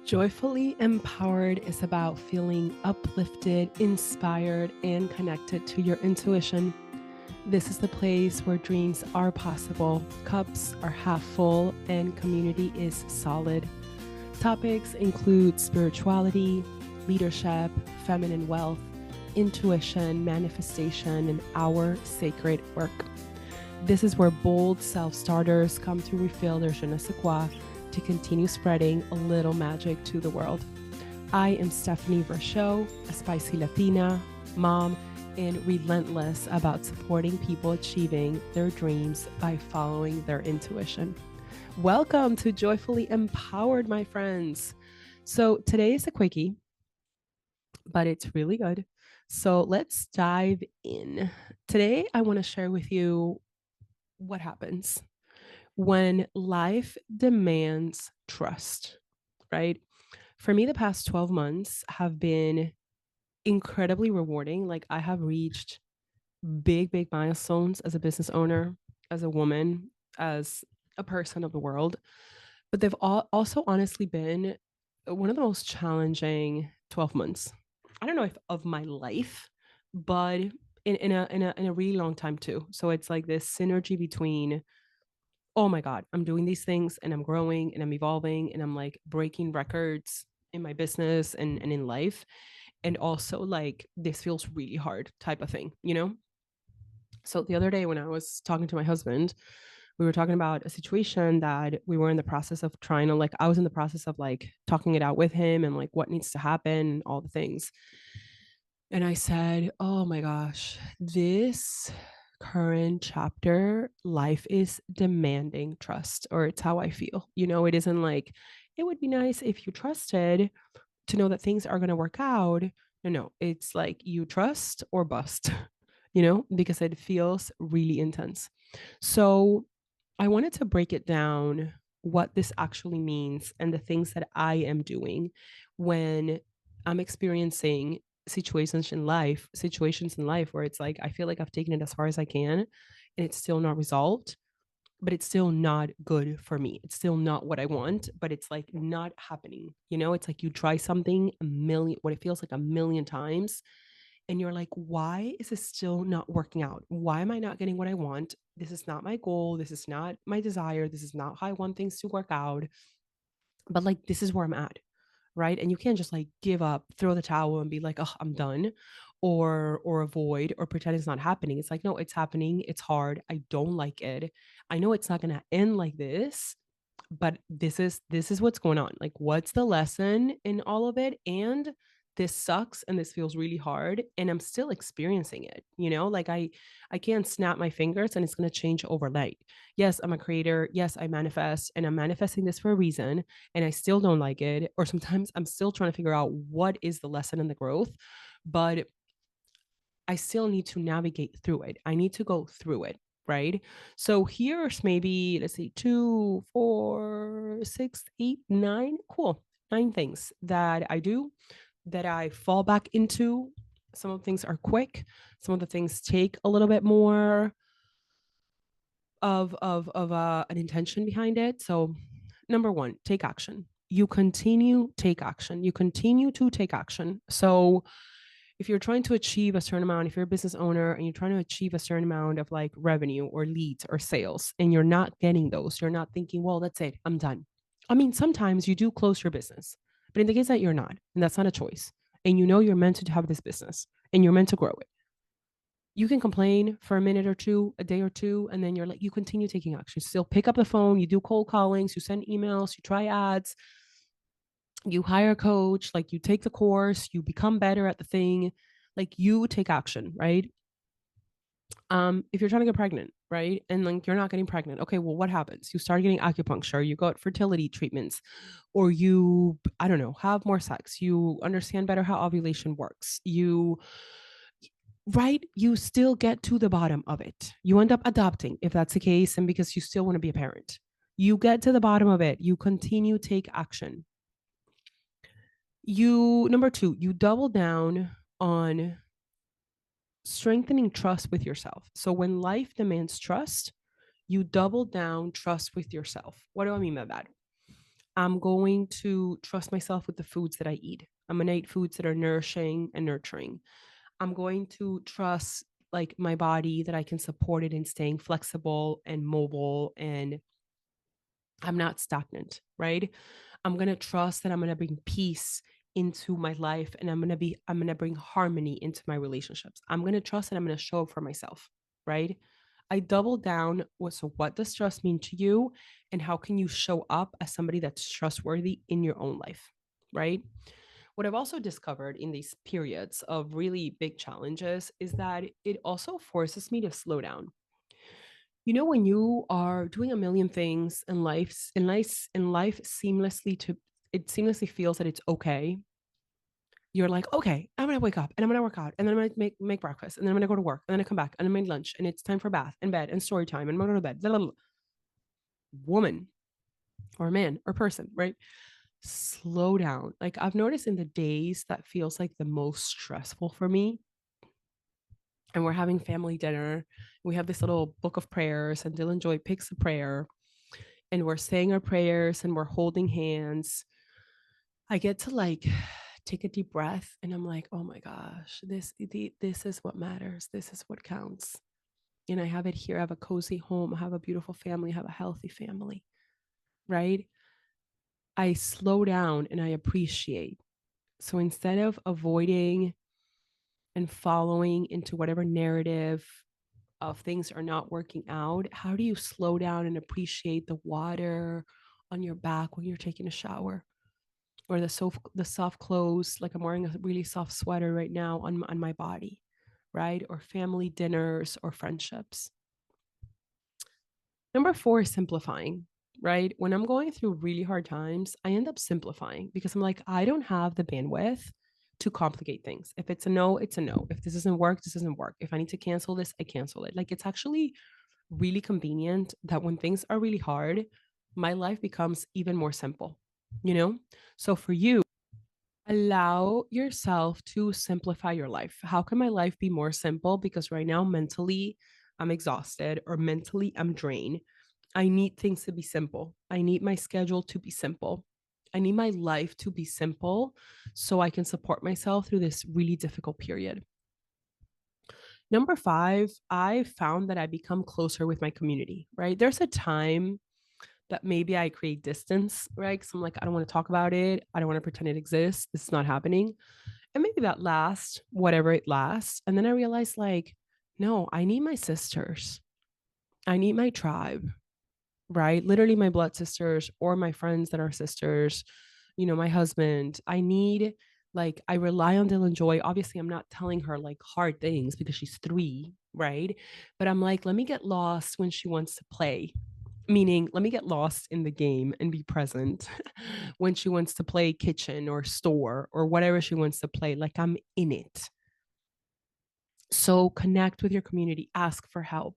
Joyfully Empowered is about feeling uplifted, inspired, and connected to your intuition. This is the place where dreams are possible, cups are half full, and community is solid. Topics include spirituality, leadership, feminine wealth, intuition, manifestation, and our sacred work. This is where bold self starters come to refill their je ne sais quoi to continue spreading a little magic to the world. I am Stephanie Verchot, a spicy Latina, mom, and relentless about supporting people achieving their dreams by following their intuition. Welcome to Joyfully Empowered, my friends. So today is a quickie, but it's really good. So let's dive in. Today, I want to share with you what happens when life demands trust, right? For me, the past 12 months have been incredibly rewarding. Like, I have reached big milestones as a business owner, as a woman, as a person of the world. But they've also honestly been one of the most challenging 12 months. I don't know if of my life, but in a really long time too. So it's like this synergy between, oh my God, I'm doing these things and I'm growing and I'm evolving and I'm like breaking records in my business and in life. And also, like, this feels really hard type of thing, you know? So the other day when I was talking to my husband, we were talking about a situation that we were in the process of trying to, like, I was in the process of like talking it out with him and like what needs to happen, all the things. And I said, oh my gosh, this current chapter, life is demanding trust, or it's how I feel. It isn't like, it would be nice if you trusted to know that things are going to work out. No, it's like you trust or bust, because it feels really intense. So I wanted to break it down, what this actually means and the things that I am doing when I'm experiencing situations in life where it's like I feel like I've taken it as far as I can and it's still not resolved, but it's still not good for me. It's still not what I want, but it's like not happening. It's like you try something what it feels like a million times, and you're like, why is this still not working out? Why am I not getting what I want? This is not my goal. This is not my desire. This is not how I want things to work out. But like, this is where I'm at. Right. And you can't just like give up, throw the towel and be like, oh, I'm done, or avoid or pretend it's not happening. It's like, no, it's happening. It's hard. I don't like it. I know it's not gonna end like this, but this is what's going on. Like, what's the lesson in all of it? And this sucks and this feels really hard and I'm still experiencing it. Like, I can't snap my fingers and it's going to change overnight. Yes, I'm a creator. Yes, I manifest, and I'm manifesting this for a reason, and I still don't like it, or sometimes I'm still trying to figure out what is the lesson in the growth, but I still need to navigate through it. I need to go through it. Right. So here's maybe, let's see, 2, 4, 6, 8, 9. Cool. 9 things that I do, that I fall back into. Some of the things are quick. Some of the things take a little bit more of an intention behind it. So, number one, take action. Take action. You continue to take action. So, if you're trying to achieve a certain amount, if you're a business owner and you're trying to achieve a certain amount of like revenue or leads or sales, and you're not getting those, you're not thinking, well, that's it, I'm done. I mean, sometimes you do close your business, but in the case that you're not, and that's not a choice, and you're meant to have this business and you're meant to grow it, you can complain for a minute or two, a day or two, and then you continue taking action. You still pick up the phone, you do cold callings, you send emails, you try ads, you hire a coach, like you take the course, you become better at the thing, like you take action, right? If you're trying to get pregnant, right? And like you're not getting pregnant, okay, well, what happens? You start getting acupuncture, you got fertility treatments, or you, I don't know, have more sex, you understand better how ovulation works. Right? You still get to the bottom of it. You end up adopting if that's the case, and because you still want to be a parent. You get to the bottom of it. You continue take action. Number two, you double down on strengthening trust with yourself. So when life demands trust, you double down trust with yourself. What do I mean by that? I'm going to trust myself with the foods that I eat. I'm going to eat foods that are nourishing and nurturing. I'm going to trust like my body that I can support it in staying flexible and mobile, and I'm not stagnant, right? I'm going to trust that I'm going to bring peace into my life, and I'm going to bring harmony into my relationships. I'm going to trust that I'm going to show up for myself, right? I double down so what does trust mean to you, and how can you show up as somebody that's trustworthy in your own life, right? What I've also discovered in these periods of really big challenges is that it also forces me to slow down. You know, when you are doing a million things in life seamlessly to it seamlessly feels that it's okay. You're like, okay, I'm gonna wake up and I'm gonna work out and then I'm gonna make breakfast and then I'm gonna go to work and then I come back and I make lunch and it's time for bath and bed and story time and I'm gonna go to bed. Blah, blah, blah. Woman or man or person, right? Slow down. Like I've noticed in the days that feels like the most stressful for me, and we're having family dinner. We have this little book of prayers, and Dylan Joy picks a prayer, and we're saying our prayers and we're holding hands. I get to like take a deep breath, and I'm like, oh my gosh, this is what matters. This is what counts. And I have it here. I have a cozy home. I have a beautiful family. I have a healthy family, right? I slow down and I appreciate. So instead of avoiding and following into whatever narrative of things are not working out, how do you slow down and appreciate the water on your back when you're taking a shower, or the soft clothes, like I'm wearing a really soft sweater right now on my body, right? Or family dinners or friendships. Number 4 is simplifying, right? When I'm going through really hard times, I end up simplifying because I'm like, I don't have the bandwidth to complicate things. If it's a no, it's a no. If this doesn't work, this doesn't work. If I need to cancel this, I cancel it. Like it's actually really convenient that when things are really hard, my life becomes even more simple, you know? So for you, allow yourself to simplify your life. How can my life be more simple? Because right now, mentally, I'm exhausted or mentally, I'm drained. I need things to be simple. I need my schedule to be simple. I need my life to be simple so I can support myself through this really difficult period. Number 5, I found that I become closer with my community, right? There's a time that maybe I create distance, right? Because I'm like, I don't want to talk about it. I don't want to pretend it exists. This is not happening. And maybe that lasts, whatever it lasts. And then I realized, like, no, I need my sisters. I need my tribe, right? Literally my blood sisters or my friends that are sisters, my husband. I rely on Dylan Joy. Obviously, I'm not telling her like hard things because she's 3, right? But I'm like, let me get lost when she wants to play. Meaning, let me get lost in the game and be present when she wants to play kitchen or store or whatever she wants to play. Like I'm in it. So connect with your community, ask for help.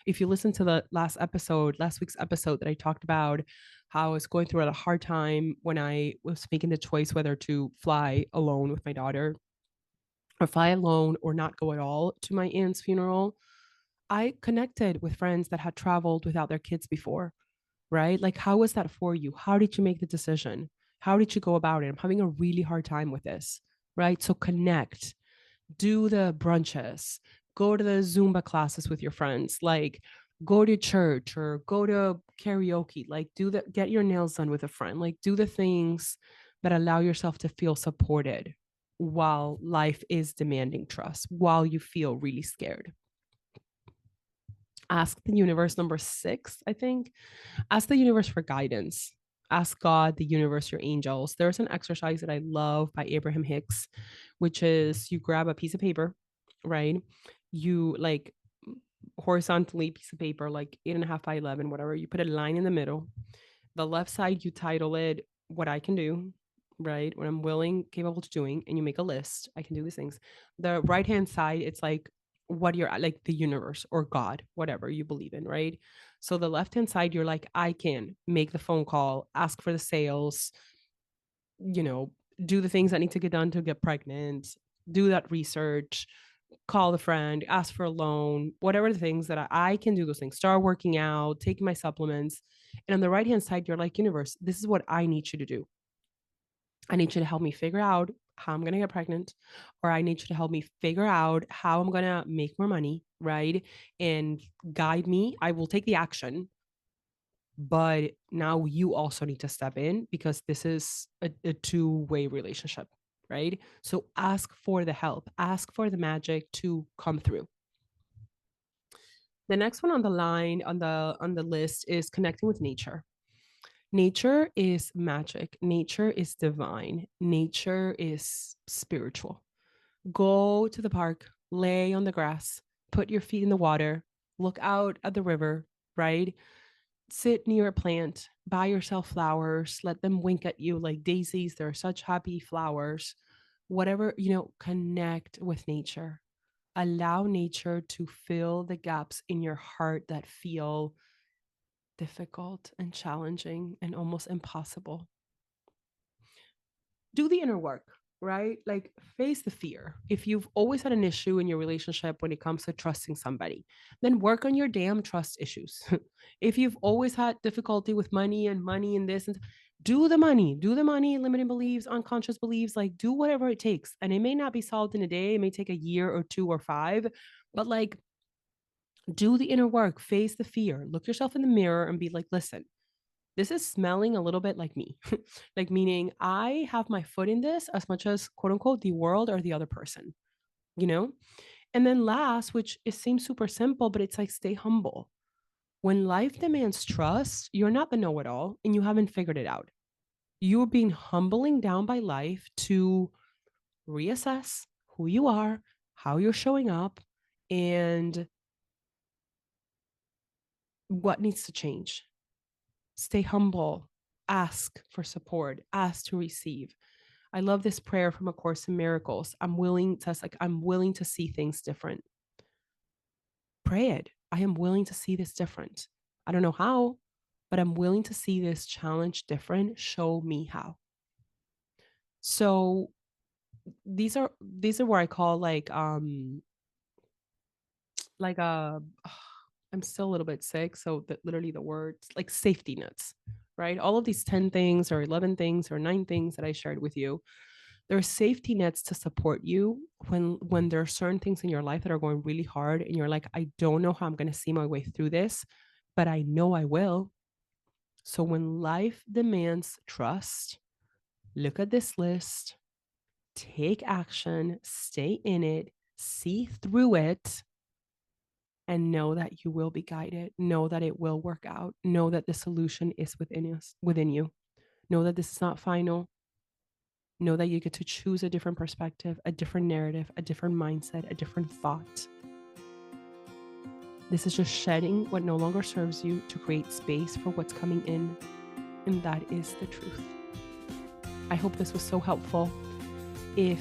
If you listen to the last week's episode that I talked about how I was going through a hard time when I was making the choice whether to fly alone with my daughter or fly alone or not go at all to my aunt's funeral, I connected with friends that had traveled without their kids before, right? Like, how was that for you? How did you make the decision? How did you go about it? I'm having a really hard time with this, right? So connect, do the brunches, go to the Zumba classes with your friends, like go to church or go to karaoke, like get your nails done with a friend, like do the things that allow yourself to feel supported while life is demanding trust, while you feel really scared. Ask the universe, number 6, I think. Ask the universe for guidance. Ask God, the universe, your angels. There's an exercise that I love by Abraham Hicks, which is you grab a piece of paper, right? You like horizontally piece of paper, like 8.5 by 11, whatever. You put a line in the middle. The left side, you title it what I can do, right? What I'm willing, capable to doing, and you make a list. I can do these things. The right hand side, it's like what you're like the universe or God, whatever you believe in, right? So the left hand side, you're like, I can make the phone call, ask for the sales, you know, do the things that need to get done to get pregnant, do that research, call a friend, ask for a loan, whatever the things that I can do those things, start working out, taking my supplements. And on the right hand side, you're like, universe, this is what I need you to do. I need you to help me figure out how I'm going to get pregnant, or I need you to help me figure out how I'm going to make more money, right? And guide me. I will take the action, but now you also need to step in because this is a two-way relationship, right? So ask for the help, ask for the magic to come through. The next one on the line on the list is connecting with nature. Nature is magic. Nature is divine. Nature is spiritual. Go to the park, lay on the grass, put your feet in the water, look out at the river, right? Sit near a plant, buy yourself flowers, let them wink at you like daisies. They're such happy flowers. Whatever, connect with nature. Allow nature to fill the gaps in your heart that feel difficult and challenging and almost impossible. Do the inner work, right? Like face the fear. If you've always had an issue in your relationship when it comes to trusting somebody, then work on your damn trust issues. If you've always had difficulty with money and this and do the money, limiting beliefs, unconscious beliefs, like do whatever it takes. And it may not be solved in a day, it may take a year or 2 or 5, but like do the inner work, face the fear, look yourself in the mirror and be like, listen, this is smelling a little bit like me. Like, meaning I have my foot in this as much as quote unquote the world or the other person, you know? And then last, which it seems super simple, but it's like stay humble. When life demands trust, you're not the know it all and you haven't figured it out. You're being humbling down by life to reassess who you are, how you're showing up, and what needs to change. Stay humble, ask for support, ask to receive. I love this prayer from A Course in Miracles. I'm willing to see things different. Pray it. I am willing to see this different. I don't know how, but I'm willing to see this challenge different. Show me how. So these are where I call like I'm still a little bit sick, so that literally the words like safety nets, right? All of these 10 things or 11 things or 9 things that I shared with you, there are safety nets to support you when there are certain things in your life that are going really hard and you're like, I don't know how I'm going to see my way through this, but I know I will. So when life demands trust, look at this list, take action, stay in it, see through it, and know that you will be guided. Know that it will work out. Know that the solution is within you. Know that this is not final. Know that you get to choose a different perspective, a different narrative, a different mindset, a different thought. This is just shedding what no longer serves you to create space for what's coming in. And that is the truth. I hope this was so helpful. If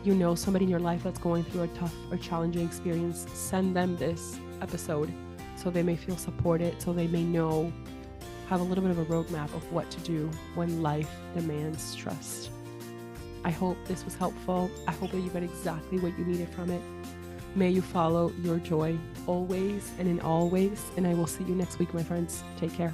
you know somebody in your life that's going through a tough or challenging experience, send them this episode so they may feel supported, so they may have a little bit of a roadmap of what to do when life demands trust. I hope this was helpful. I hope that you got exactly what you needed from it. May you follow your joy always and in all ways. And I will see you next week, my friends. Take care.